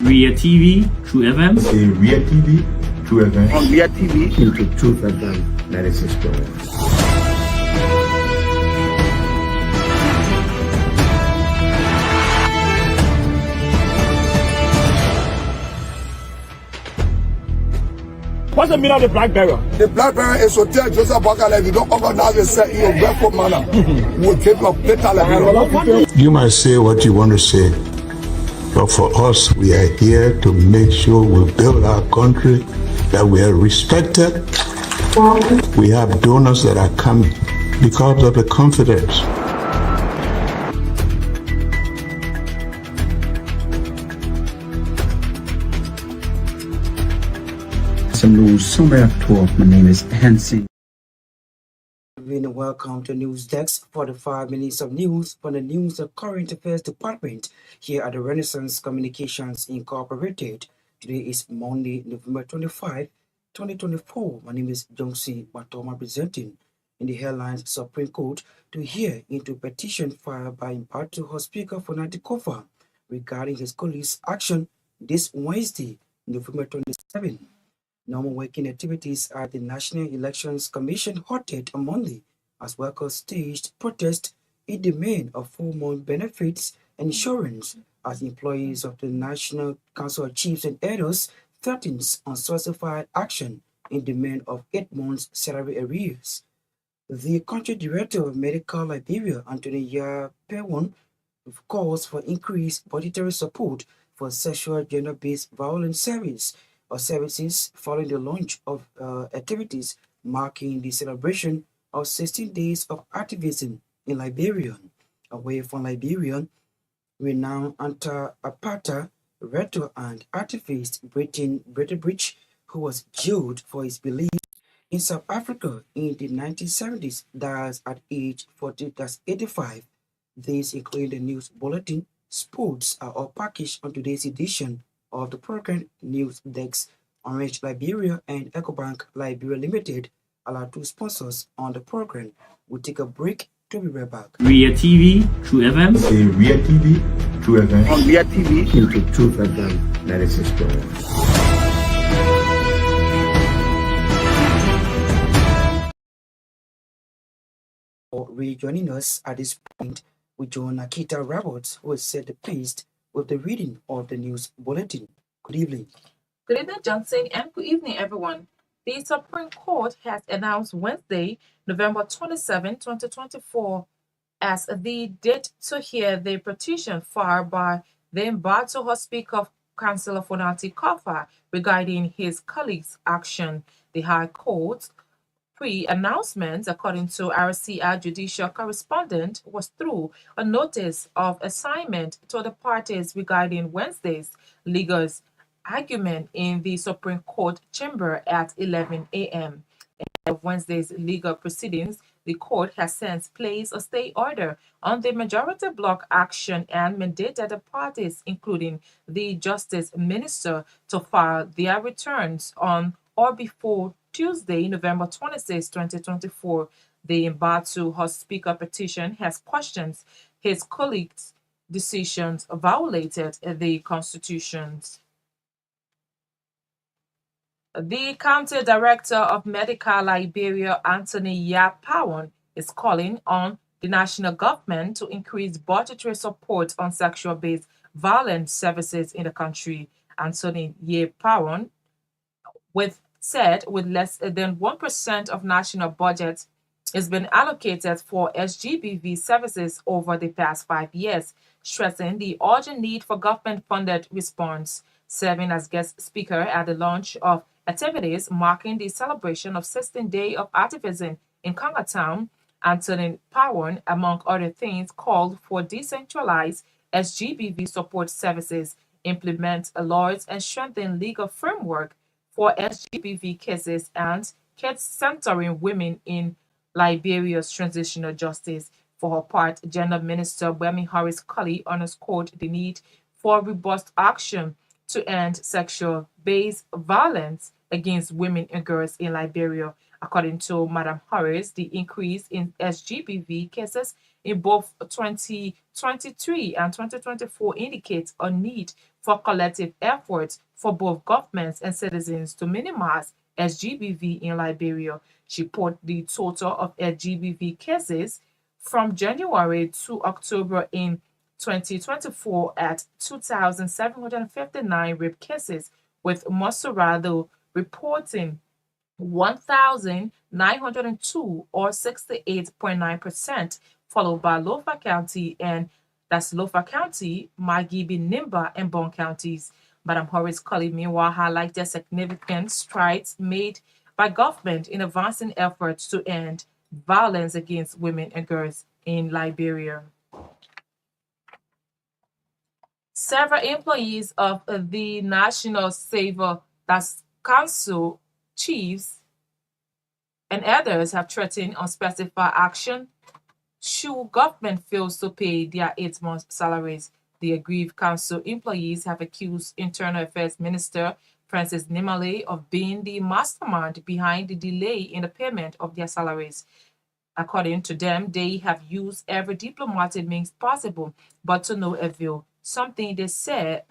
Ria TV, True FM. Say Ria TV, True FM. On Ria TV, into Truth FM 96.1. What's the meaning of the black barrier? The black barrier is to tell Joseph Bakala, if you don't organize yourself in a grateful manner, we'll take your better. You might say what you want to say, but for us, we are here to make sure we build our country, that we are respected. We have donors that are coming because of the confidence. Some news somewhere at 12. My name is Hansen. Welcome to News Desk, 45 minutes of news from the News and Current Affairs Department here at the Renaissance Communications Incorporated. Today is Monday, November 25, 2024. My name is Johnson Gbarntolmah presenting. In the headlines, Supreme Court to hear into petition filed by Impartial Speaker for Naketa regarding his colleague's action this Wednesday, November 27. Normal working activities at the National Elections Commission halted on Monday as workers staged protest in demand of 4-month benefits and insurance as employees of the National Council of Chiefs and Elders threatens unspecified action in demand of 8 months salary arrears. The country director of Medical Liberia, Anthony Yapewon, calls for increased budgetary support for sexual gender-based violence services following the launch of activities marking the celebration of 16 days of activism in Liberia. Away from Liberia, renowned anti-apartheid writer and activist Britain Bridge, who was jailed for his belief in South Africa in the 1970s, dies at age 85. These, including the news bulletin, sports, are all packaged on today's edition of the program News Desk. Orange Liberia and EcoBank Liberia Limited are our 2 sponsors on the program. We'll take a break to be right back. Ria TV, True FM. Say Ria TV, True FM. On Ria TV, into Truth FM 96.1. Rejoining us at this point, we join Naketa Roberts, who has set the pace with the reading of the news bulletin. Good evening. Good evening, Johnson, and good evening, everyone. The Supreme Court has announced Wednesday, November 27, 2024, as the date to hear the petition filed by the Impartial Speaker Councillor for Naketa regarding his colleague's action. The High Court's pre-announcement, according to RCR judicial correspondent, was through a notice of assignment to the parties regarding Wednesday's legal argument in the Supreme Court chamber at 11 a.m. Of Wednesday's legal proceedings, the court has since placed a stay order on the majority block action and mandated the parties, including the Justice Minister, to file their returns on or before Tuesday, November 26, 2024. The Impartial Speaker petition has questioned his colleagues' decisions violated the constitutions. The County Director of Medical Liberia, Anthony Yapewon, is calling on the national government to increase budgetary support on sexual-based violence services in the country. Anthony Yapewon said with less than 1% of national budget has been allocated for SGBV services over the past 5 years, stressing the urgent need for government-funded response. Serving as guest speaker at the launch of activities marking the celebration of 16th Day of Activism in Kongatown, Anthony Yapewon, among other things, called for decentralized SGBV support services, implement laws and strengthen legal framework for SGBV cases and kids centering women in Liberia's transitional justice. For her part, Gender Minister Wemi Harris-Colley underscored the need for robust action to end sexual-based violence against women and girls in Liberia. According to Madam Harris, the increase in SGBV cases in both 2023 and 2024 indicates a need for collective efforts for both governments and citizens to minimize SGBV in Liberia. She put the total of SGBV cases from January to October in 2024 at 2,759 rape cases, with Monserrado reporting 1,902 or 68.9%, followed by Lofa County, and that's Lofa County, Magibi, Nimba, and Bon counties. Madam Horace Cully meanwhile highlighted significant strides made by government in advancing efforts to end violence against women and girls in Liberia. Several employees of the National Savor Council chiefs and others have threatened unspecified action should government fails to pay their 8-month salaries. The aggrieved council employees have accused Internal Affairs Minister Francis Nimale of being the mastermind behind the delay in the payment of their salaries. According to them, they have used every diplomatic means possible, but to no avail. Something they say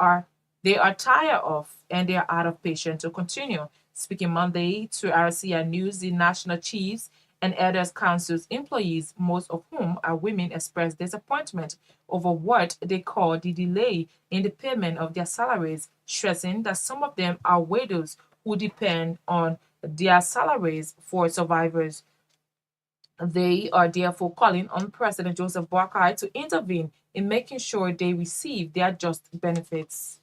they are tired of, and they are out of patience to continue. Speaking Monday to RCI News, the National Chiefs and Elders Council's employees, most of whom are women, expressed disappointment over what they call the delay in the payment of their salaries, stressing that some of them are widows who depend on their salaries for survivors. They are therefore calling on President Joseph Boakai to intervene in making sure they receive their just benefits.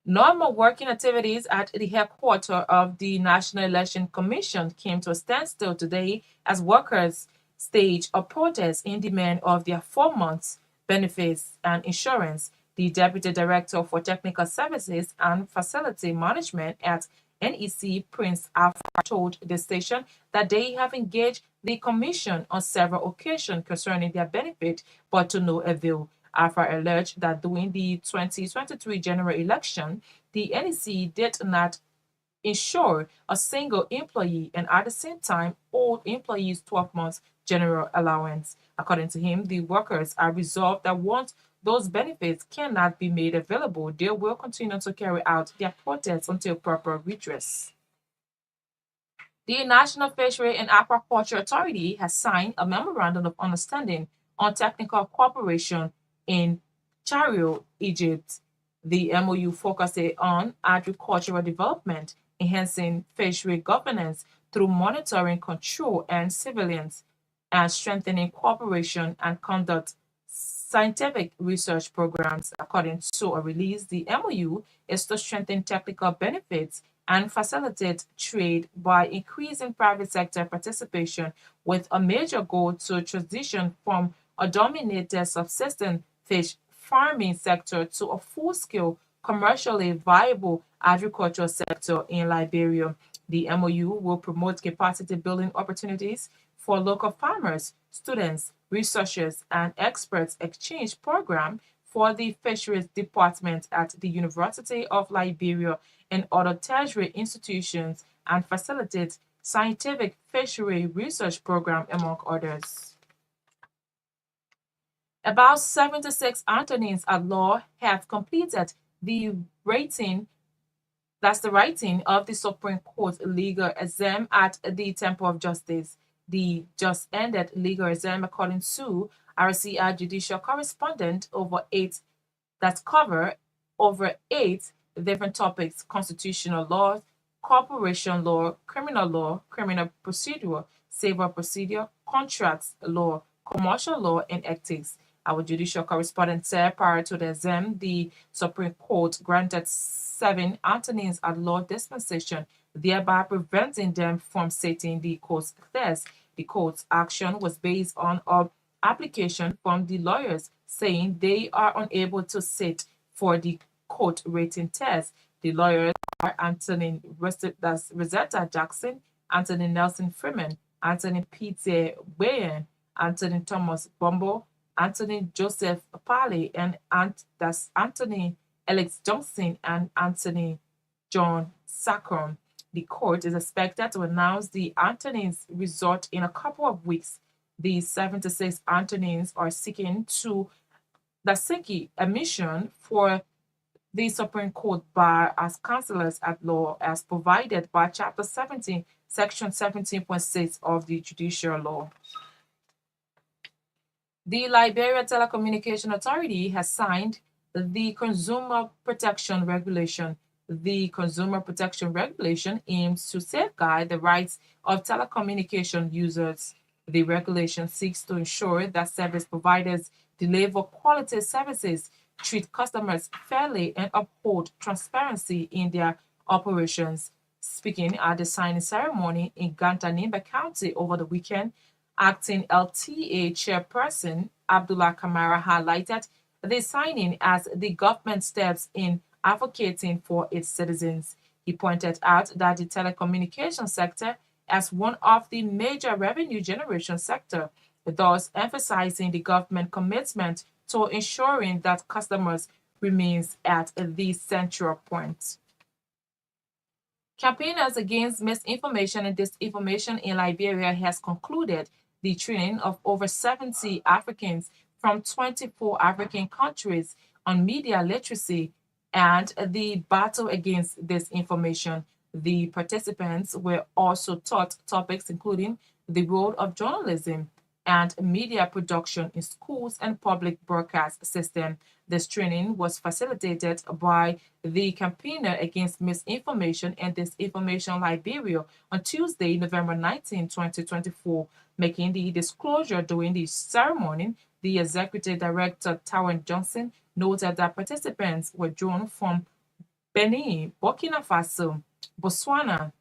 Normal working activities at the headquarters of the National Election Commission came to a standstill today as workers staged a protest in demand of their 4 months benefits and insurance. The Deputy Director for Technical Services and Facility Management at NEC, Prince Alpha, told the station that they have engaged the Commission on several occasions concerning their benefit, but to no avail. Alpha alleged that during the 2023 general election, the NEC did not insure a single employee and at the same time owed employees 12 months general allowance. According to him, the workers are resolved that once those benefits cannot be made available, they will continue to carry out their protests until proper redress. The National Fishery and Aquaculture Authority has signed a memorandum of understanding on technical cooperation in Cairo, Egypt. The MOU focuses on agricultural development, enhancing fishery governance through monitoring, control, and surveillance, and strengthening cooperation and conduct scientific research programs. According to a release, the MOU is to strengthen technical benefits and facilitate trade by increasing private sector participation, with a major goal to transition from a dominated subsistence fish farming sector to a full-scale, commercially viable agricultural sector in Liberia. The MOU will promote capacity-building opportunities for local farmers, students, researchers, and experts exchange program for the Fisheries Department at the University of Liberia and other tertiary institutions, and facilitate scientific fishery research program, among others. About 76 attorneys at law have completed the writing of the Supreme Court legal exam at the Temple of Justice. The just ended legal exam, according to RCI judicial correspondent, cover over 8 different topics: constitutional law, corporation law, criminal procedure, civil procedure, contracts law, commercial law, and ethics. Our judicial correspondent said prior to the exam, the Supreme Court granted 7 attorneys at law dispensation, thereby preventing them from sitting the court's test. The court's action was based on an application from the lawyers saying they are unable to sit for the court rating test. The lawyers are Anthony Rosetta Jackson, Anthony Nelson Freeman, Anthony Peter Myean, Anthony Thomas Bumbo, Anthony Joseph Pali, and Anthony Alex Johnson and Anthony John Sacrum. The court is expected to announce the Antonines result in a couple of weeks. The 76 Antonines are seeking admission for the Supreme Court bar as counselors at law as provided by Chapter 17, Section 17.6 of the Judicial Law. The Liberia Telecommunication Authority has signed the Consumer Protection Regulation. The Consumer Protection Regulation aims to safeguard the rights of telecommunication users. The regulation seeks to ensure that service providers deliver quality services, treat customers fairly, and uphold transparency in their operations. Speaking at the signing ceremony in Gbarntolmah County over the weekend, acting LTA chairperson Abdullah Kamara highlighted the signing as the government steps in advocating for its citizens. He pointed out that the telecommunication sector as one of the major revenue generation sector, thus emphasizing the government commitment to ensuring that customers remains at the central point. Campaigners against misinformation and disinformation in Liberia has concluded the training of over 70 Africans from 24 African countries on media literacy and the battle against disinformation. The participants were also taught topics including the role of journalism and media production in schools and public broadcast system. This training was facilitated by the campaigner against misinformation and disinformation Liberia on Tuesday, November 19, 2024, making the disclosure during the ceremony. The executive director, Tawan Johnson, noted that participants were drawn from Benin, Burkina Faso, Botswana,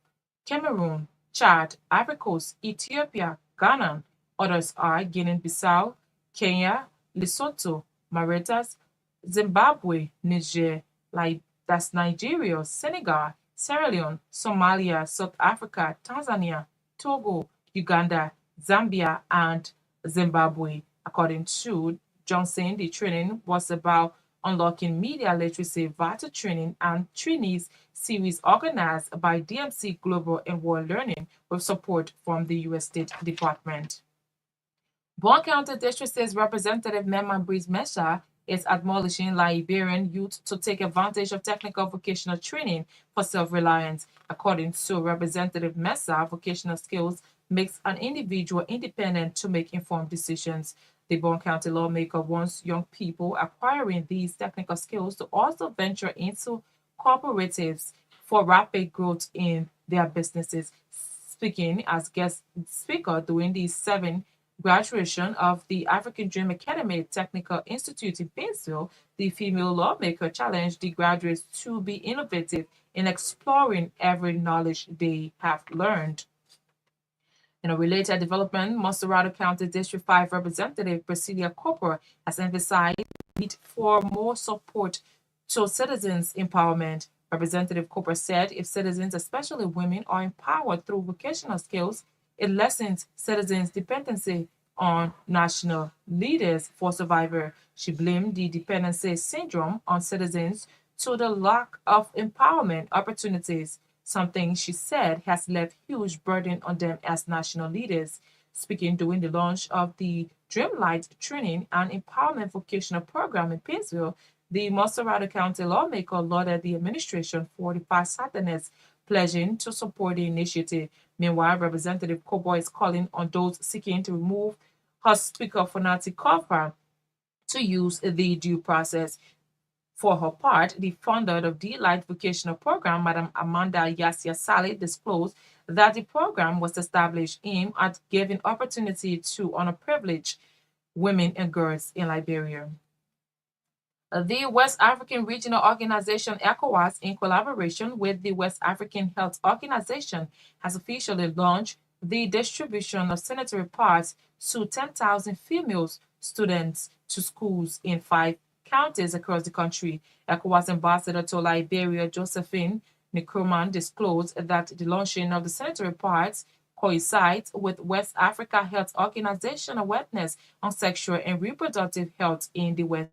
Cameroon, Chad, Ivory Coast, Ethiopia, Ghana. Others are Guinea-Bissau, Kenya, Lesotho, Mauritius, Zimbabwe, Niger, that's Nigeria, Senegal, Sierra Leone, Somalia, South Africa, Tanzania, Togo, Uganda, Zambia, and Zimbabwe. According to Johnson, the training was about unlocking media literacy via training and trainees series organized by DMC Global and World Learning with support from the U.S. State Department. Bon County District State Representative Myean Breeze Mesha is admonishing Liberian youth to take advantage of technical vocational training for self-reliance. According to Representative Mesha, vocational skills makes an individual independent to make informed decisions. The Bon County lawmaker wants young people acquiring these technical skills to also venture into cooperatives for rapid growth in their businesses. Speaking as guest speaker during the 7th graduation of the African Dream Academy Technical Institute in Painesville, the female lawmaker challenged the graduates to be innovative in exploring every knowledge they have learned. In a related development, Monserrado County District 5 Representative Priscilla Cooper has emphasized the need for more support to citizens' empowerment. Representative Cooper said if citizens, especially women, are empowered through vocational skills, it lessens citizens' dependency on national leaders for survival. She blamed the dependency syndrome on citizens to the lack of empowerment opportunities, something she said has left huge burden on them as national leaders. Speaking during the launch of the Dreamlight Training and Empowerment Vocational Program in Painesville, the Monserrado County lawmaker lauded the administration for the past Saturdays, pledging to support the initiative. Meanwhile, Representative Kobo is calling on those seeking to remove her Speaker Fonati Kofa to use the due process. For her part, the founder of the Light Vocational Program, Madam Amanda Yasia Saleh, disclosed that the program was established aimed at giving opportunity to underprivileged women and girls in Liberia. The West African Regional Organization, ECOWAS, in collaboration with the West African Health Organization, has officially launched the distribution of sanitary pads to 10,000 female students to schools in 5 counties across the country. ECOWAS Ambassador to Liberia, Josephine Nkrumah, disclosed that the launching of the sanitary pads coincides with West Africa Health Organization awareness on sexual and reproductive health in the West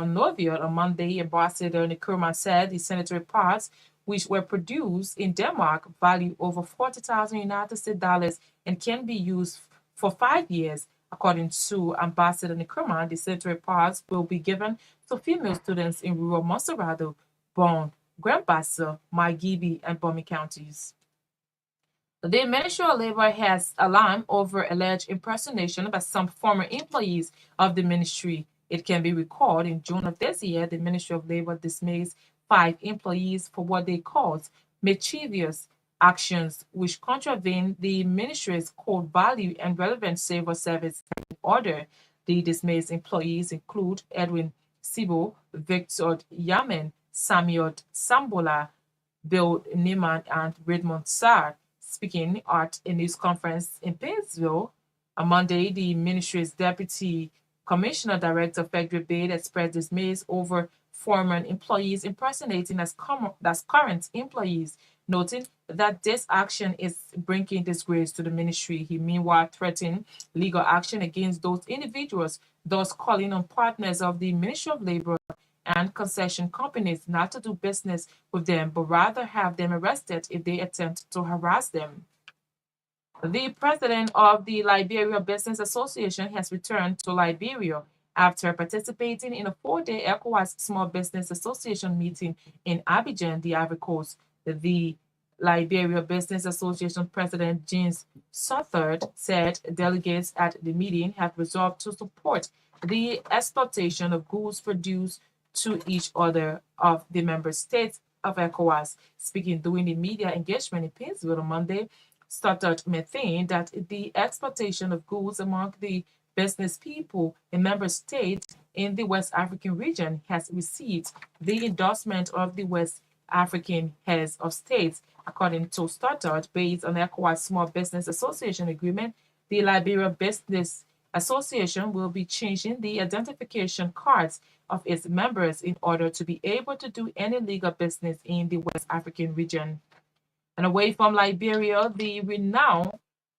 Monrovia on Monday. Ambassador Nkrumah said the sanitary pads, which were produced in Denmark, value over 40,000 United States dollars and can be used for 5 years. According to Ambassador Nkrumah, the sanitary pads will be given to female students in rural Monserrado, Bon, Grand Bassa, Myean, and Bomi counties. The Ministry of Labor has alarmed over alleged impersonation by some former employees of the ministry. It can be recalled in June of this year, the Ministry of Labor dismissed 5 employees for what they called mischievous actions which contravene the ministry's core value and relevant civil service order. The dismissed employees include Edwin Sibo, Victor Yamen, Samuel Sambola, Bill Neiman, and Redmond Sarr. Speaking at a news conference in Painesville on Monday, the ministry's deputy commissioner director Frederick Bade expressed dismay over former employees impersonating as current employees, noting that this action is bringing disgrace to the ministry. He meanwhile threatened legal action against those individuals, thus calling on partners of the Ministry of Labor and concession companies not to do business with them, but rather have them arrested if they attempt to harass them. The president of the Liberia Business Association has returned to Liberia after participating in a 4-day ECOWAS Small Business Association meeting in Abidjan, the Ivory Coast. The Liberia Business Association President James Southard said delegates at the meeting have resolved to support the exploitation of goods produced to each other of the member states of ECOWAS. Speaking during the media engagement in Painesville on Monday, Stoddard maintained that the exploitation of goods among the business people in member states in the West African region has received the endorsement of the West African heads of states. According to Stoddard, based on ECOWAS Small Business Association agreement, the Liberia Business Association will be changing the identification cards of its members in order to be able to do any legal business in the West African region. And away from Liberia, the renowned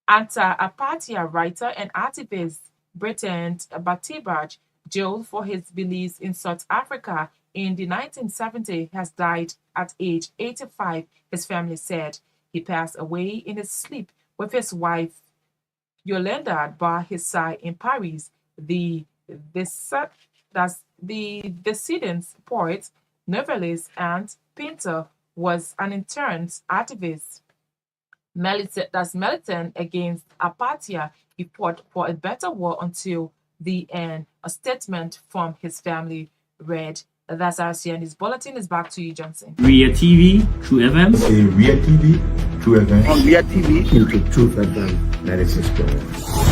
anti-apartheid writer and activist Britain Batibaj, jailed for his beliefs in South Africa in the 1970s, has died at age 85, his family said. He passed away in his sleep with his wife Yolanda by his side in Paris. The decedent's poet, novelist, and painter was an interned activist militant against apartheid. He fought for a better world until the end. A statement from his family read. That's our CNN's bulletin. Is back to you, Johnson. Ria TV, True FMs. Ria TV, True FM. On Myean TV. Into True FM 96.1.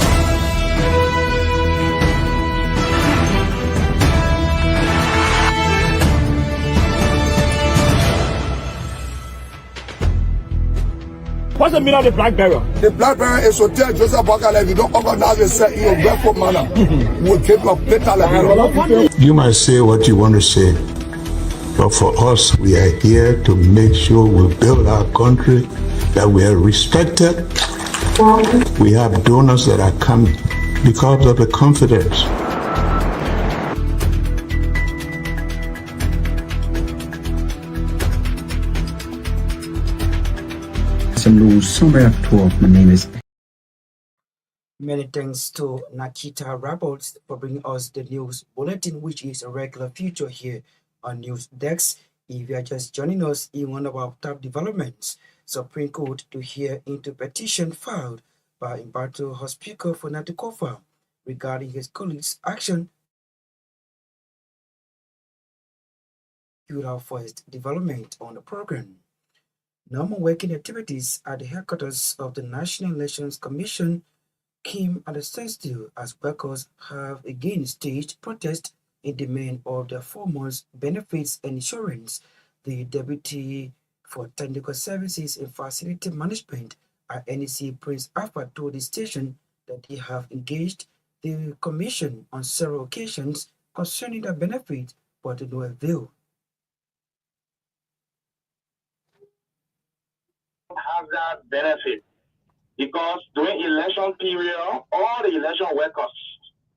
What's the meaning of the black barrel? The black barrel is to tell Joseph Bakala, if you don't organize yourself in your barefoot manner, we'll keep your better like You might say what you want to say, but for us, we are here to make sure we build our country, that we are respected. We have donors that are coming because of the confidence. Some news summary at 12. My name is Many thanks to Naketa Roberts for bringing us the news bulletin, which is a regular feature here on News Desk. If you are just joining us in one of our top developments, Supreme Court to hear into petition filed by Gbarntolmah Speaker for Naketa regarding his colleagues' action. Our first development on the program. Normal working activities at the headquarters of the National Elections Commission came at a standstill as workers have again staged protest in demand of their 4 months benefits and insurance. The Deputy for Technical Services and Facility Management at NEC, Prince Alpha, told the station that they have engaged the Commission on several occasions concerning their benefit, but to no avail. Have that benefit because during election period, all the election workers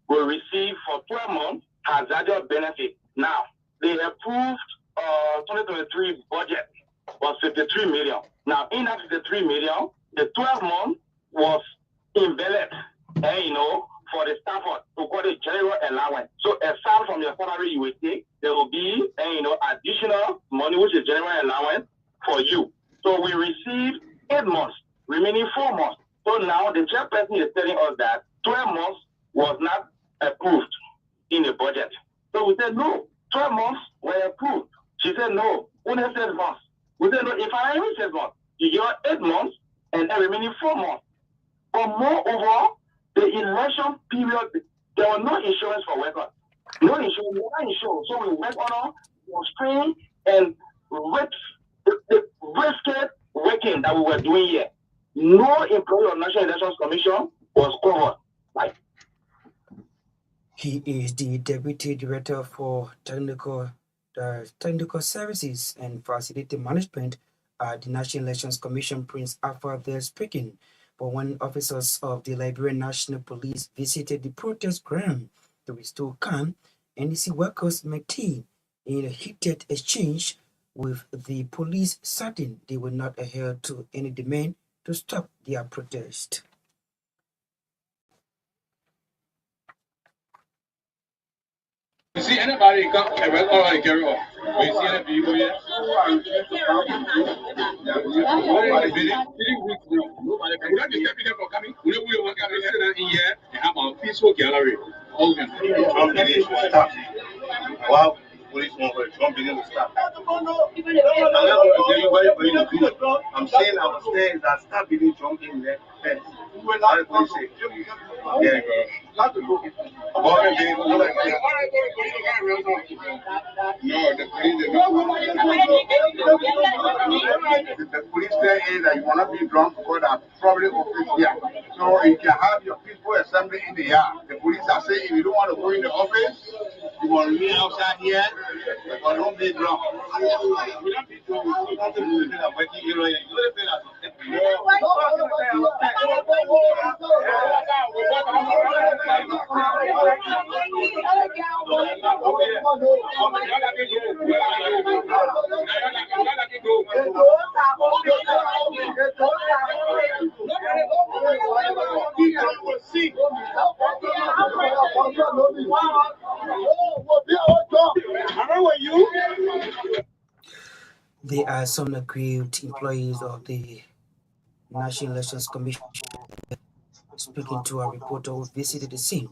will receive for 12 months hazardous benefit. Now approved 2023 budget was 53 million. Now, in that 53 million, the 12 months was embedded, for the Stafford to call it general allowance. So, aside from your salary you will take, there will be, additional money, which is general allowance for you. So, we received 8 months, remaining 4 months. So, now the chairperson is telling us that 12 months was not approved in the budget. So, we said, no, 12 months were approved. She said, no, only 6 months. We said, no, if I only 6 months, you get 8 months and then remaining 4 months. But moreover, the election period, there was no insurance for workers. No insurance, no insurance. So we went on strain and the risky working that we were doing here. No employee of National Elections Commission was covered. He is the Deputy Director for Technical Services and Facility Management at the National Elections Commission, Prince Alpha there speaking. But when officers of the Liberian National Police visited the protest ground to restore calm, NDC workers maintained in a heated exchange with the police, certain they will not adhere to any demand to stop their protest. You see anybody come already carry on? We see any people here? Nobody stepping there for coming. We don't want to sit in here and have a peaceful gallery. Wow, police will Trump begin to start. I'm saying I was saying that start beginning Trump in there first. What do you say? Yeah, not to go. No, the police say that you will not be drunk because they are probably open here. So you can have your peaceful assembly in the yard. The police are saying if you don't want to go in the office, you want to remain outside here, but don't be drunk. We don't be drunk. We don't do that working here. There are some aggrieved employees of the National Elections Commission speaking to a reporter who visited the scene.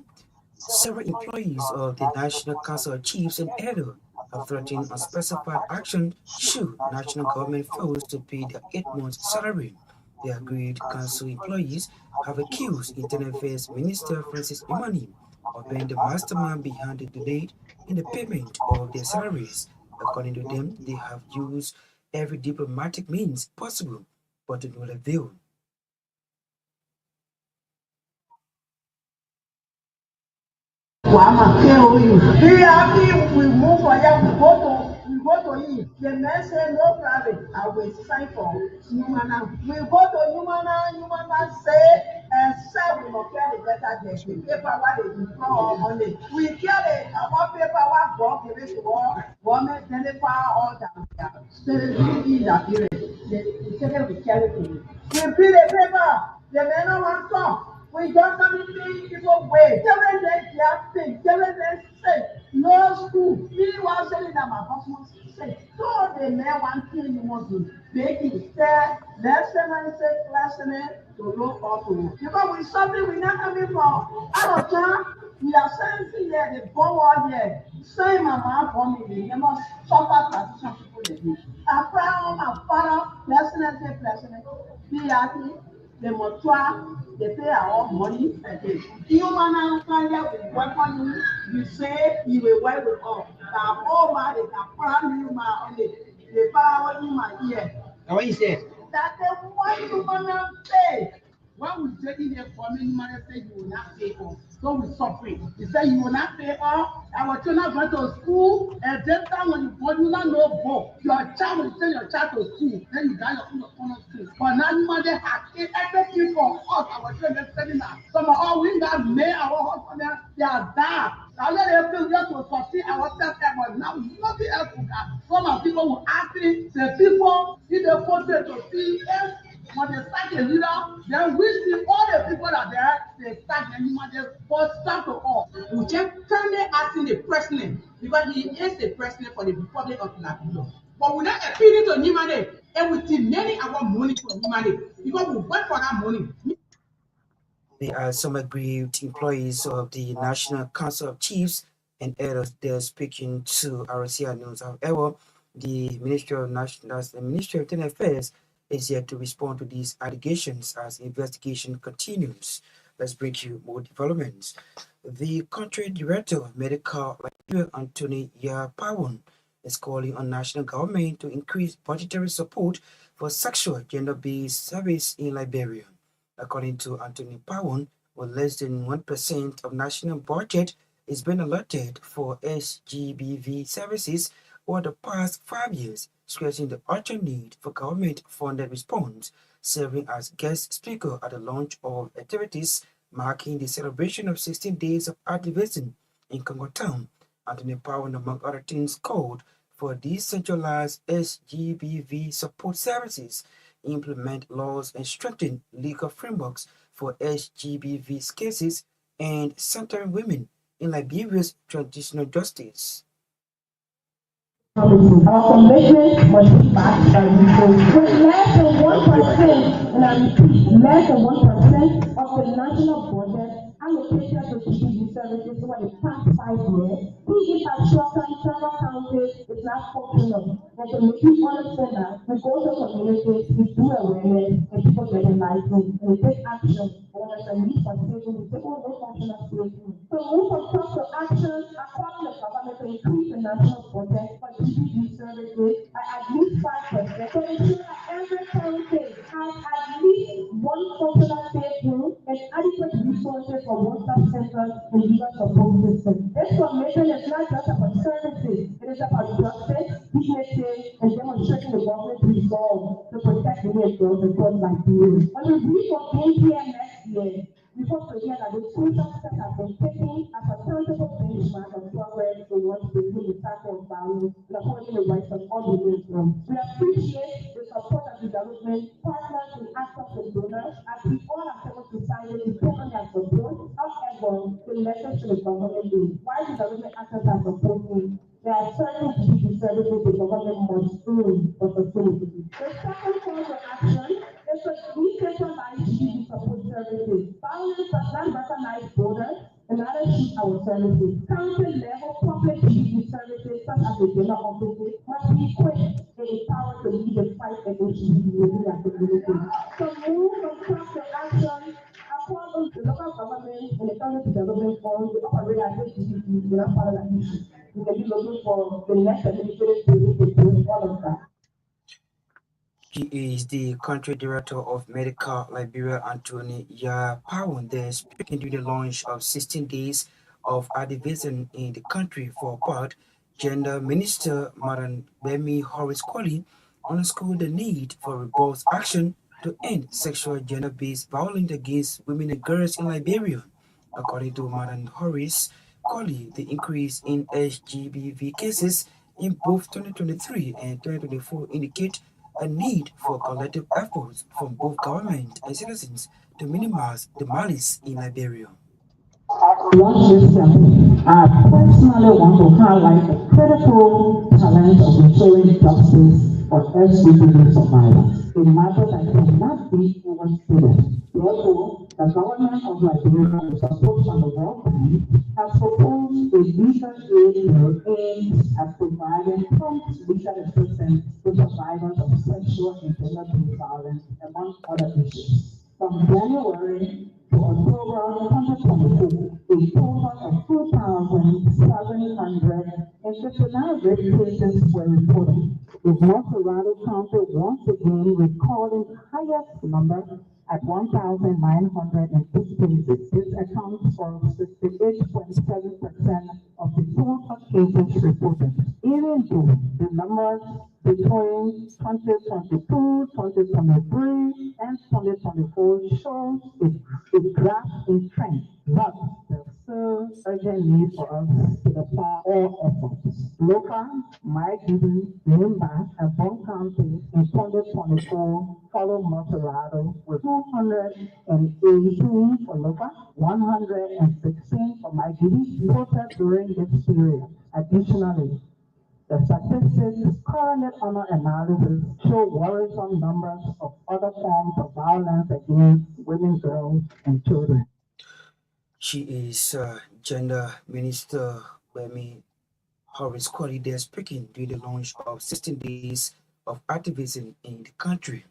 Several employees of the National Council of Chiefs and Edo have threatened unspecified action should national government fails to pay their 8 months' salary. The aggrieved council employees have accused Internal Affairs Minister Francis Imani of being the mastermind behind the delay in the payment of their salaries. According to them, they have used every diplomatic means possible, but to no avail. We move for here, we go to him. The man say no problem. I will sign for Humana. We go to Humana say except we must carry the better debt. The paper what they throw on it. We carry our paper what Bob the rest of all government deliver all that. So in that period, the second we carry to you. We pay the paper. The men don't want to talk. We got something people way. Children they children say no school. We were selling them a hospital say. So the man one thing you want to make it fair, lesson to look up to. Because with something we not coming from out of town, we are saying here the forward here. Say mama for me, they must suffer tradition people they do. After all my father, lesson, be happy. They must try, they pay our own money again. Human Australia will welcome you. You say you will work with us. Now, all my, they can plan you my only. They power in my ear. Now, what you say? That they want human pay. When we take in here for me, human say you will not pay us. So we suffering. He said you will not pay us. Our children go to school, and then when you go, you not know both. Your child will send your child to school, then you got your own school. But now you mother has everything for us. Our children sending us. Some of all we got made our husband, they are bad. I let them feel just to sustain ourselves, but now nothing else will come. Some of people will ask me, the people, if they put it to see if when they start a leader, then we see all the people that there, they start the human, they first start to all. We just firmly asking the president, because he is the president for the Republic of Liberia. But we're not appealing to human, and we see many our money from human, because we work for that money. They are some aggrieved employees of the National Council of Chiefs and Elders there speaking to RCR News. However, the Ministry of Internal Affairs is yet to respond to these allegations as investigation continues. Let's bring you more developments. The country director of Medical Liberia, Anthony Yapawon, is calling on national government to increase budgetary support for sexual gender-based service in Liberia. According to Anthony Pawon, with less than 1% of national budget is being allotted for SGBV services over the past 5 years, stressing the urgent need for government-funded response. Serving as guest speaker at the launch of activities marking the celebration of 16 days of activism in Congo Town, Anthony Pawon, among other things, called for decentralized SGBV support services, implement laws and strengthen legal frameworks for SGBV cases, and centering women in Liberia's traditional justice. Our commitment must be backed by resources. With less than 1%, and I repeat, less than 1% of the national budget allocated to CBD services over the past 5 years, we at several counties is not functional. And to make it understand that, we go to communities, we do awareness, and people get enlightened, and we take action. And when there's a need for saving, we say, oh, no national saving. So move from talk to action, according to the government to increase the national budget for CBD services by at least 5%. So ensure that every county has at least one functional safe room and adequate resources for one-stop centers and legal support systems. This commission is not just about services, it is about justice, dignity, and demonstrating the government's resolve to protect women and girls across Liberia. When we read for being here next year, we hope to hear that the crucial steps have been taken as a tangible benchmark of progress towards bringing the cycle of values and upholding the rights of all women. We appreciate the support of development partners and actors and donors as we all have civil society to take on their support. However, the message to the government is why development actors are supporting. There are certain CBD services the government must do for facilities. The second call to action is to decentralize CBD support services. Violence does not recognize borders and others seek our services. County-level public CBD services, such as the general offices, must be equipped and empowered to lead the fight against CBD within their communities. So move from talk to action. According to the local government and the county development fund, we operate as HGBs without part of that issue. We can be looking for the next administrative building to do all of that. He is the country director of Medical Liberia, Anthony Yapawon, there speaking during the launch of 16 days of activism in the country for part. Gender Minister Madam Bemi Horace Colley underscored the need for robust action to end sexual gender-based violence against women and girls in Liberia. According to Madam Horace Colley, the increase in SGBV cases in both 2023 and 2024 indicate a need for collective efforts from both government and citizens to minimize the malice in Liberia. I personally want to highlight the critical challenge of ensuring justice for SGBV survivors, a matter that cannot be overstated. Therefore, the government of Liberia, with support from the World Bank, has proposed a legal aid bill aimed at providing prompt legal assistance to survivors of sexual and gender-based violence, among other issues. From January to October 2024, a total of 2,759 rape cases were reported, with North Colorado County once again recording the highest number at 1,906 cases. This accounts for 68.7% of the total cases reported, even though the numbers between 2022, 2023, and 2024 shows a graph in trend. Thus, the also urgent need for us to apply all efforts. Local, Myean, Limba, and Bon County in 2024 follow Monterrado with 218 for local, 116 for Myean voted during this period. Additionally, the statistics currently under analysis show worrisome numbers of other forms of violence against women, girls, and children. She is Gender Minister Wemi Horace Kwali there speaking during the launch of 16 days of activism in the country.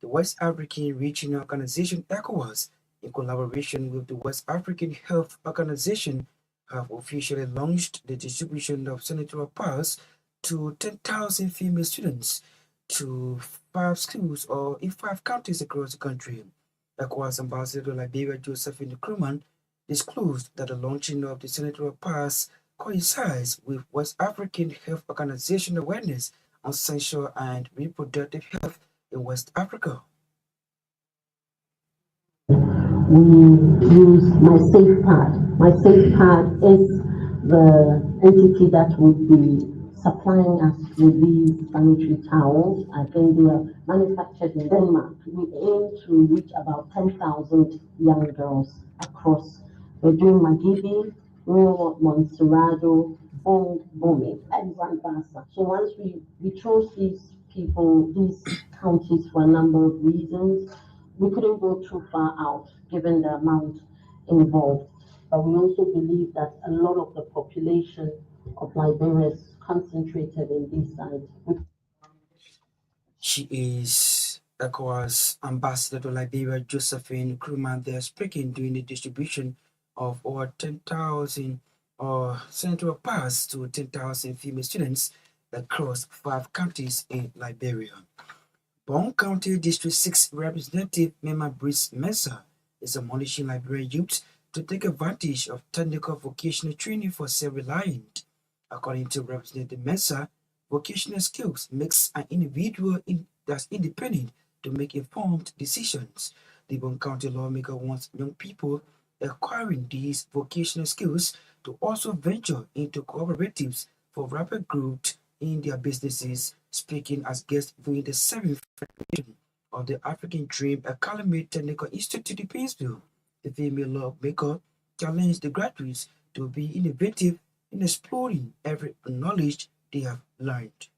The West African Regional Organization ECOWAS, in collaboration with the West African Health Organization, have officially launched the distribution of senatorial powers to 10,000 female students to 5 schools or in 5 counties across the country. ECOWAS Ambassador Liberia Josephine Nkrumah disclosed that the launching of the senatorial powers coincides with West African Health Organization awareness on sexual and reproductive health in West Africa. We use MySafePad. MySafePad is the entity that would be supplying us with these sanitary towels. I think they are manufactured in Denmark. We aim to reach about 10,000 young girls across. We're doing Magibi, rural Montserrado, Bome, and Zambasa. So once we chose these people, these counties for a number of reasons, we couldn't go too far out given the amount involved. But we also believe that a lot of the population of Liberia is concentrated in these sides. She is ECOWAS Ambassador to Liberia Josephine Nkrumah there speaking during the distribution of over 10,000 senatorial powers to 10,000 female students across 5 counties in Liberia. Bon County District 6 Representative Mema Brice Mensah is admonishing Liberian youth to take advantage of technical vocational training for self-reliant. According to Representative Mensah, vocational skills makes an individual that's independent to make informed decisions. The Bon County lawmaker wants young people acquiring these vocational skills to also venture into cooperatives for rapid growth in their businesses. Speaking as guest during the 7th edition of the African Dream Academy Technical Institute in Painesville, the female lawmaker challenged the graduates to be innovative in exploring every knowledge they have learned.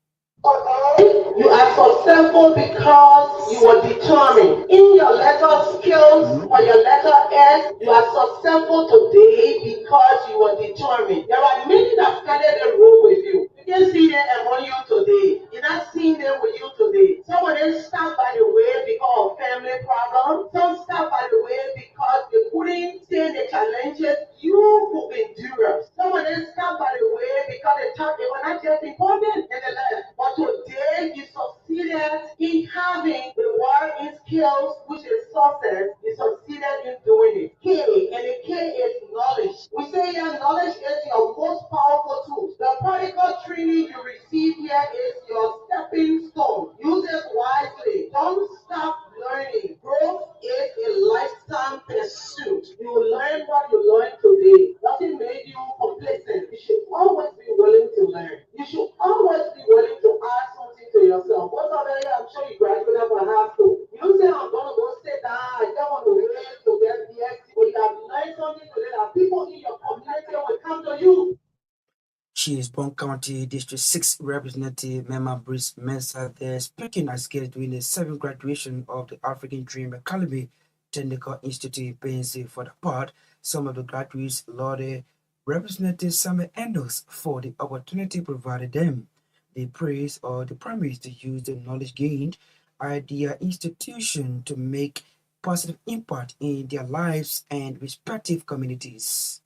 You are successful because you were determined. In your letter skills or your letter S, you are successful today because you were determined. There are many that started the road with you. You didn't see them among you today. You're not seeing them with you today. Some of them start by the way because of family problems. Some start by the way because they couldn't stand the challenges you could endure. Some of them start by the way because they thought they were not just important in the life. But today you succeeded in having the working skills, which is success. You succeeded in doing it. K, and the K is knowledge. We say your knowledge is your most powerful tool. The practical training you receive here is your stepping stone. Use it wisely. Don't stop learning. Growth is a lifetime pursuit. You will learn what you learn today. Doesn't make you complacent. You should always be willing to learn. You should always be willing to add something to yourself. Most of you, I'm sure you graduated from high school. You say, I'm going to go sit down. I don't want to wait to get the exit. But you have learned something today that people in your community will come to you. She is Bon County District 6 Representative Mema Brice Mensah there speaking as guest during the 7th graduation of the African Dream Academy Technical Institute in Painesville. For the part, some of the graduates lauded Representative Samuel Endos for the opportunity provided them. They praised the promise to use the knowledge gained at their institution to make positive impact in their lives and respective communities.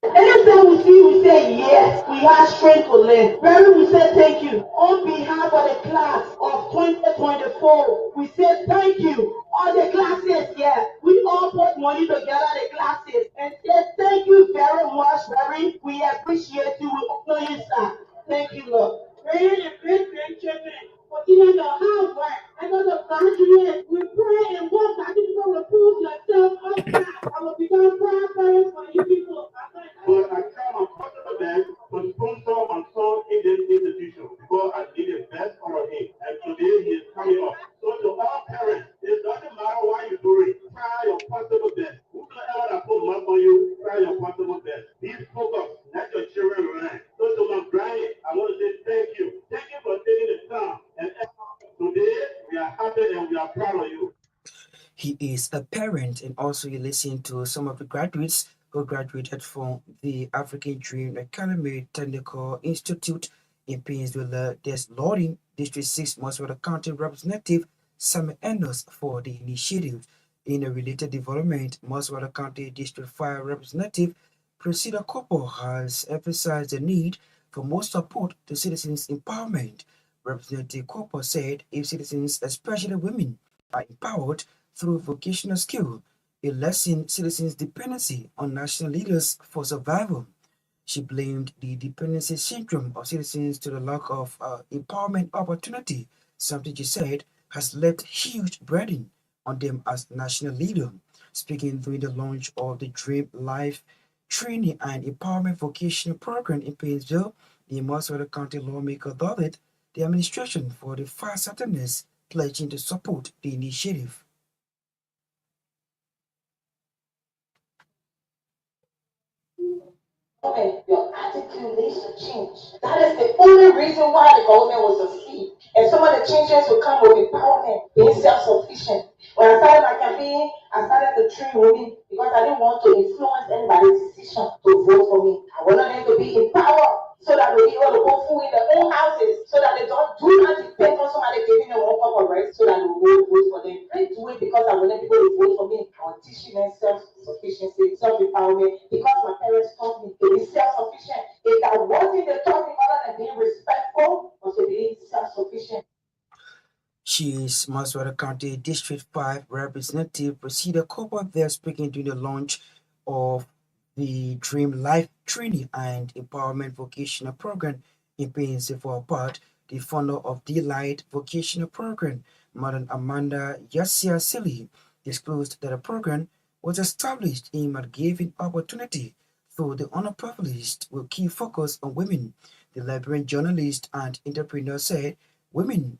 Anytime we see, we say yes, we have strength to learn. Very, we say thank you. On behalf of the class of 2024, we say thank you. All the classes here, we all put money together, the classes, and say thank you very much, Barry. We appreciate you. We honor you, sir. Thank you, Lord. Very great grandchildren, continue your hard work. I got a graduate. We pray and work that you people will prove yourself outside. I will become proud parents for you people. But I try my possible best to sponsor my son in this institution because I did the best out of him. And today he is coming up. So to all parents, it doesn't matter what you do it. Try your possible best. Whoever that put money on you, try your possible best. Be focused. Let your children learn. So to my granny, I want to say thank you. Thank you for taking the time. And today we are happy and we are proud of you. He is a parent, and also you listen to some of the graduates who graduated from the African Dream Academy Technical Institute in Painesville. There's lauding District 6 Moswell County Representative Sam Ennis for the initiative. In a related development, Moswell County District 5 Representative Priscilla Cooper has emphasized the need for more support to citizens' empowerment. Representative Cooper said if citizens, especially women, are empowered through vocational skill, it lessens citizens' dependency on national leaders for survival. She blamed the dependency syndrome of citizens to the lack of empowerment opportunity, something she said has left huge burden on them as national leader. Speaking during the launch of the Dream Life Training and Empowerment Vocational Program in Painesville, the Moswell County lawmaker lauded the administration for the far-sightedness, pledging to support the initiative. Your attitude needs to change. That is the only reason why the government will succeed. And some of the changes will come with empowerment, being self-sufficient. When I started my campaign, I started to train women because I didn't want to influence anybody's decision to vote for me. I wanted them to be empowered so that they'll be able to go food in their own houses, so that they do not depend on somebody giving them one cup of rice so that they will go vote for them. I do it because I wanted people to vote for me. I was teaching them self-sufficiency, self-empowerment, because my parents taught me to be self-sufficient. If that wasn't the talking other than being respectful, was to be self-sufficient. She is Moswell County District 5 Representative Priscilla Cooper there speaking during the launch of the Dream Life Training and Empowerment Vocational Program in Painesville. For her part, the founder of Delight Vocational Program, Madam Amanda Yasia Silly, disclosed that the program was established aimed at giving opportunity through the underprivileged with key focus on women. The Liberian journalist and entrepreneur said women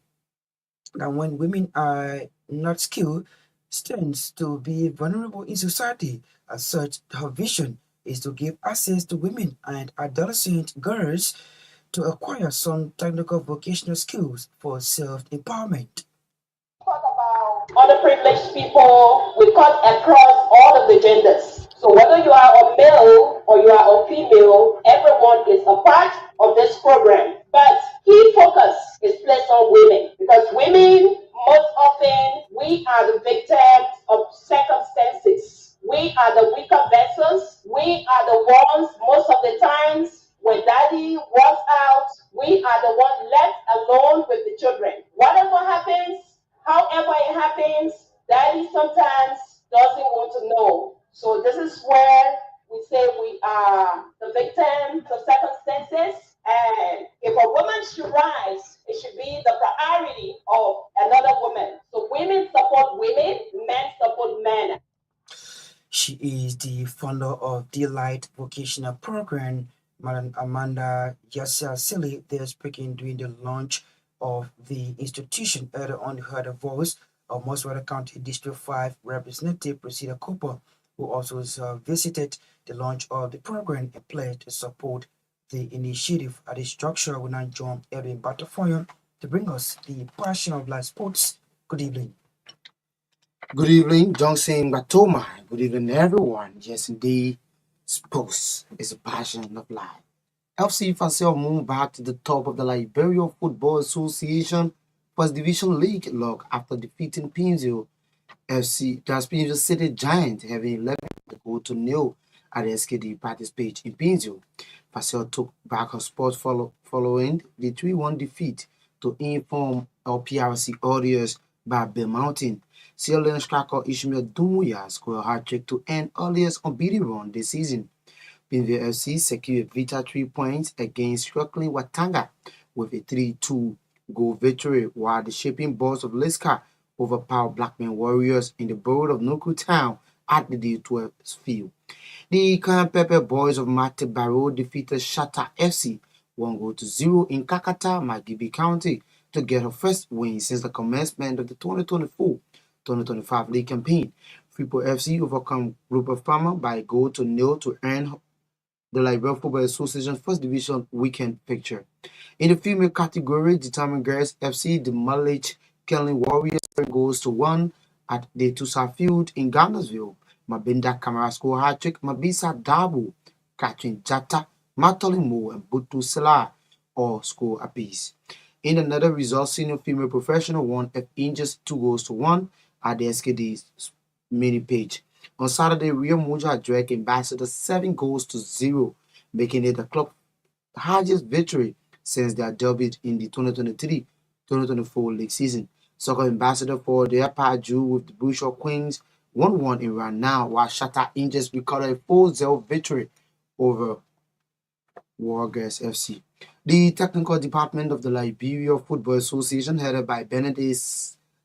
that when women are not skilled, stands to be vulnerable in society. As such, her vision is to give access to women and adolescent girls to acquire some technical vocational skills for self-empowerment. Underprivileged people, we cut across all of the genders. So whether you are a male or you are a female, everyone is a part of this program. But key focus is placed on women because women, most often, we are the victims of circumstances. We are the weaker vessels. We are the ones, most of the times, when daddy walks out, we are the ones left alone with the children. Whatever happens, however it happens, daddy sometimes doesn't want to know. So this is where we say we are the victims of circumstances. And if a woman should rise, it should be the priority of another woman. So women support women, men support men. She is the founder of Delight Vocational Program, Madam Amanda Yasia Silly. They're speaking during the launch of the institution. Earlier on, heard the voice of Moswell County District 5 Representative Priscilla Cooper, who also visited the launch of the program and pledged to support the initiative. At the structure, we now join Edwin Batafoyon to bring us the passion of life sports. Good evening. Good evening, Johnson Gbarntolmah. Good evening, everyone. Yes, indeed, sports is a passion of life. FC Fasel moved back to the top of the Liberia Football Association First Division League log after defeating Painesville FC. That's Painesville City Giants having 11 goal to nil at the SKD practice pitch in Painesville. Fasel took back her spot following the 3-1 defeat to inform LPRC audience by Bill Mountain. Sierra Leone striker Ishmael Dumuya scored a hat-trick to end earliest unbeaten run this season. Painesville FC secured Vita 3 points against struggling Watanga with a 3-2 goal victory, while the Shaping Boys of Liska overpowered Blackman Warriors in the borough of Nuku Town at the D12 field. The Cayenne Pepper Boys of Mate Barrow defeated Shatta FC 1-0 in Kakata, Magibi County to get her first win since the commencement of the 2024-2025 league campaign. Freeport FC overcome Group of Farmer by 0-0 to earn the Liberia Football Association First Division weekend picture. In the female category, Determined Girls FC demolished Kelly Warriors 3-1 at the Tusa Field in Ghanarsville. Mabinda Kamara scored hat-trick, Mabisa Dabo, Catherine Jata, Matoli Mo, and Butu Salah all score apiece. In another result, senior female professional won F Angels 2-1 at the SKD's mini page. On Saturday, Rio Moja dragged Ambassador 7-0, making it the club's highest victory since their debut in the 2023-2024 league season. Soccer Ambassador for their part drew with the Bushel Queens 1-1 in round now, while Shatta Angels recorded a 4-0 victory over Wargers FC. The technical department of the Liberia Football Association, headed by Benedict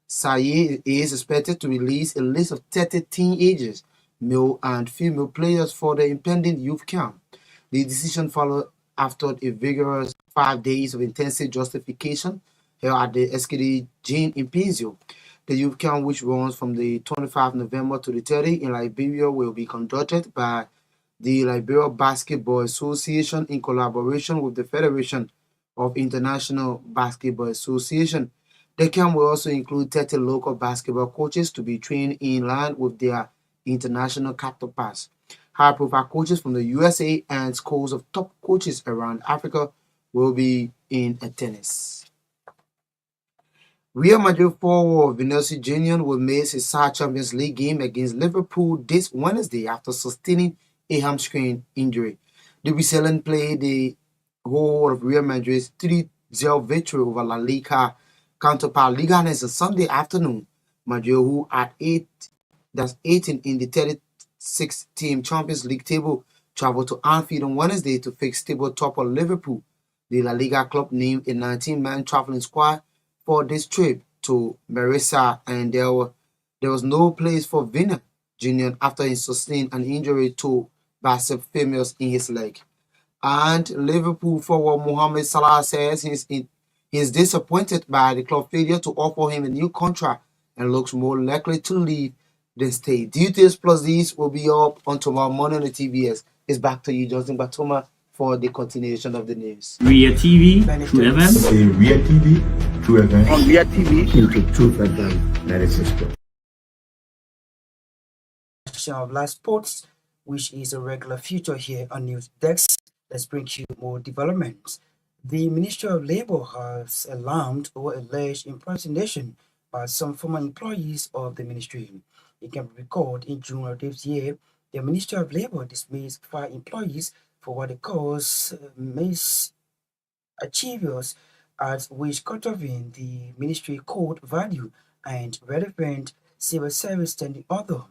Saye, is expected to release a list of 30 teenagers, male and female players for the impending youth camp. The decision followed after a vigorous 5 days of intensive justification held at the SKD Gene in Pizio. The youth camp, which runs from the 25th November to the 30th in Liberia, will be conducted by the Liberia Basketball Association in collaboration with the Federation of International Basketball Association. The camp will also include 30 local basketball coaches to be trained in line with their international counterparts. High-profile coaches from the USA and schools of top coaches around Africa will be in attendance. Real Madrid forward Vinicius Jr. will miss his side Champions League game against Liverpool this Wednesday after sustaining a hamstring injury. The Brazilian played the whole of Real Madrid's 3-0 victory over La Liga counterpart Leganes on Sunday afternoon. Madrid, who at 18 in the 36-team Champions League table, traveled to Anfield on Wednesday to face table topper Liverpool. The La Liga club named a 19-man traveling squad for this trip to Marissa, and there was no place for Vinicius Jr. after he sustained an injury to bicep femurs in his leg. And Liverpool forward Mohamed Salah says he's disappointed by the club failure to offer him a new contract and looks more likely to leave than stay. Details plus these will be up on tomorrow morning on the TBS. It's back to you, Johnson Gbarntolmah, for the continuation of the news. Ria TV, True FM. Okay, Ria TV, True FM. On Ria TV. True FM, 96.1. Of live sports, which is a regular feature here on News Desk. Let's bring you more developments. The Ministry of Labour has alarmed over alleged impersonation by some former employees of the ministry. It can be recalled in June of this year, the Ministry of Labour dismissed 5 employees for what they call mischievous acts which contravene the ministry code value and relevant civil service standing order.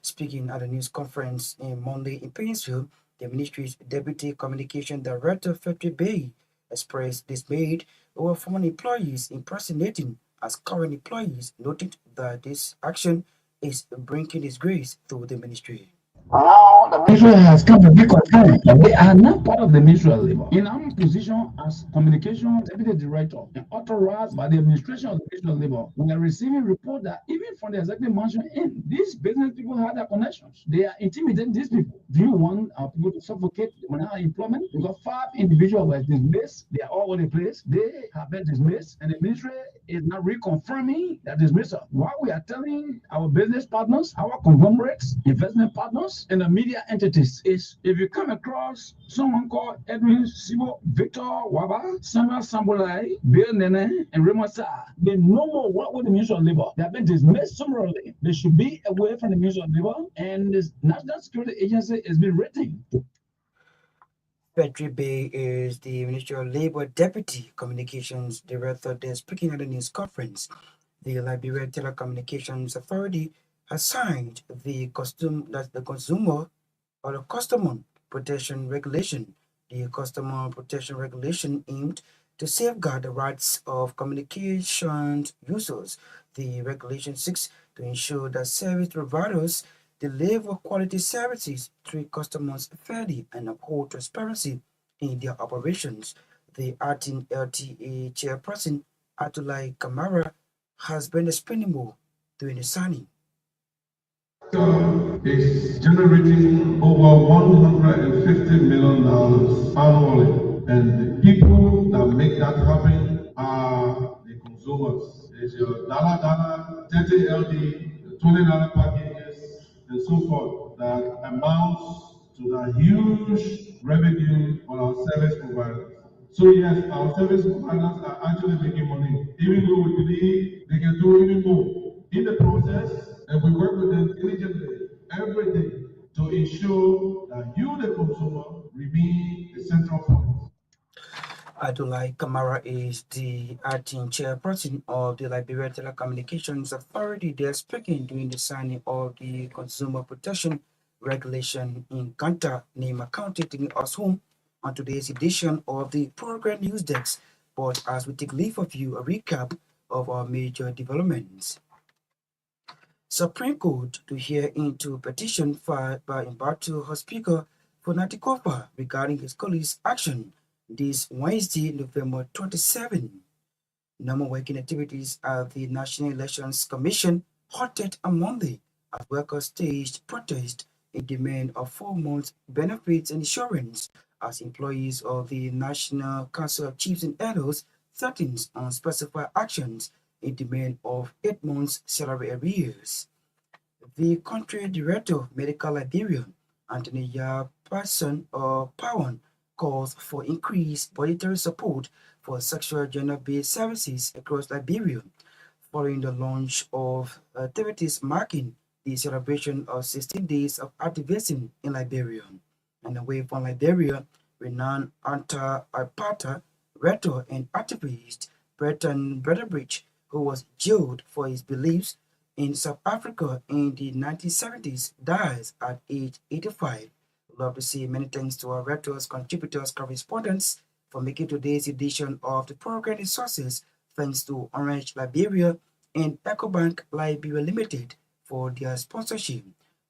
Speaking at a news conference on Monday in Painesville, the ministry's Deputy Communication Director, Fetri Bay, expressed dismay over former employees impersonating as current employees, noting that this action is bringing disgrace to the ministry. Now the ministry has come to be concerned that they are not part of the Ministry of Labour. In our position as communication deputy director and authorized by the administration of the Ministry of Labour, we are receiving reports that even from the executive mansion in, these business people have their connections. They are intimidating these people. Do you want our people to suffocate our employment? Because 5 individuals were dismissed. They are all over the place. They have been dismissed, and the ministry is now reconfirming that dismissal. While we are telling our business partners, our conglomerates, investment partners, and the media entities is if you come across someone called Edwin Sibo, Victor Waba, Samuel Sambolai, Bill Nene, and Raymond Sa, they no more work with the Ministry of Labour. They have been dismissed summarily. They should be away from the Ministry of Labour, and the National Security Agency has been rating. Fetri Bay is the Ministry of Labour Deputy Communications Director. They're speaking at a news conference. The Liberia Telecommunications Authority has signed the Customer Protection Regulation. The Customer Protection Regulation aimed to safeguard the rights of communication users. The Regulation 6 to ensure that service providers deliver quality services, treat customers fairly, and uphold transparency in their operations. The acting LTA chairperson, Atulai Kamara, has been explaining during the signing. Is generating over $150 million annually, and the people that make that happen are the consumers. It's your dollar, 30 LD, $20 packages, and so forth that amounts to the huge revenue on our service providers. So yes, our service providers are actually making money, even though we believe they can do even more. In the process, and we work with them diligently every day to ensure that you, the consumer, remain the central point. Adulai Kamara is the acting chairperson of the Liberia Telecommunications Authority. They are speaking during the signing of the Consumer Protection Regulation in Kanta, Nima County, taking us home on today's edition of the Program News Desk. But as we take leave of you, a recap of our major developments. Supreme Court to hear into petition filed by Mbarto House Speaker for Natikofa regarding his colleague's action this Wednesday, November 27. Normal working activities at the National Elections Commission halted on Monday as workers staged protest in demand of 4 months benefits and insurance as employees of the National Council of Chiefs and Elders threatens unspecified actions in demand of 8 months salary arrears. The country director of Medical Liberia, Anthony Pawan, calls for increased budgetary support for sexual gender-based services across Liberia, following the launch of activities marking the celebration of 16 days of activism in Liberia. And away from Liberia, renowned anti-apartheid rector and activist Breton Bretterbridge, who was jailed for his beliefs in South Africa in the 1970s, dies at age 85. Love to say many thanks to our rectors, contributors, correspondents for making today's edition of the program resources. Thanks to Orange Liberia and EcoBank Liberia Limited for their sponsorship.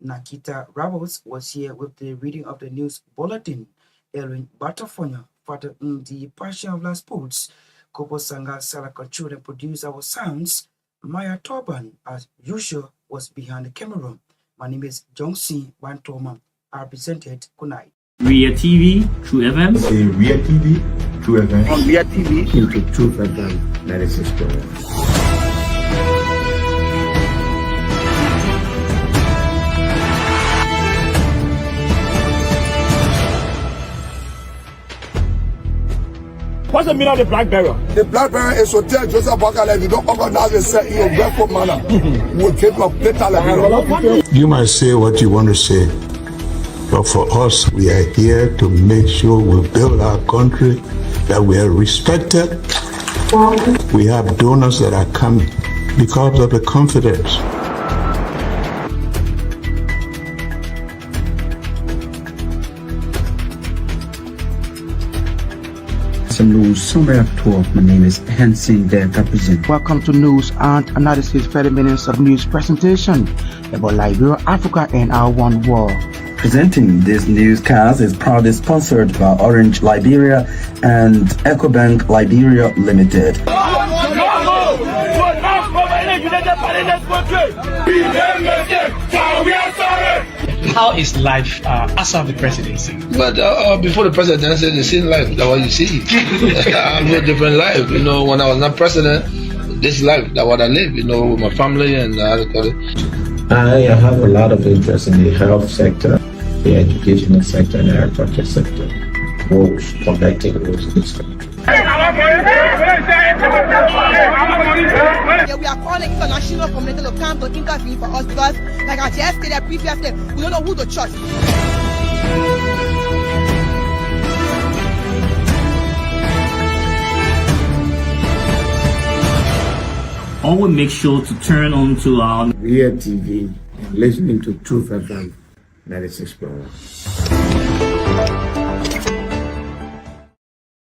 Naketa Roberts was here with the reading of the news bulletin. Elwin Batafonya, father in the Passion of Last Sports. Kopo Sanga Sala controlled and produced our sounds. Maya Torban, as usual, was behind the camera. My name is Johnson Gbarntolmah. I presented. Good night. Ria TV, True FM. See Ria TV, True FM. On Ria TV. Into True FM 96.1. What's the meaning of the black barrier? The black barrier is to tell Joseph Bakala, if you don't organize yourself in a welcome manner, we'll keep your data like You might say what you want to say, but for us, we are here to make sure we build our country, that we are respected. We have donors that are coming because of the confidence. News summary of 12. My name is Johnson Gbarntolmah. Welcome to News and Analysis 30 minutes of news presentation about Liberia, Africa, and our one world. Presenting this newscast is proudly sponsored by Orange Liberia and EcoBank Liberia Limited. How is life after the presidency? But before the presidency, the same life, that's what you see. I live a different life. You know, when I was not president, this life, that's what I live, you know, with my family and I have a lot of interest in the health sector, the educational sector, and the agriculture sector. Roads, connecting roads in this country. We are calling international community to come to intervene for us because, like I just stated previously, we don't know who to trust. Always make sure to turn on to our Ria TV and listening to True FM 96.1.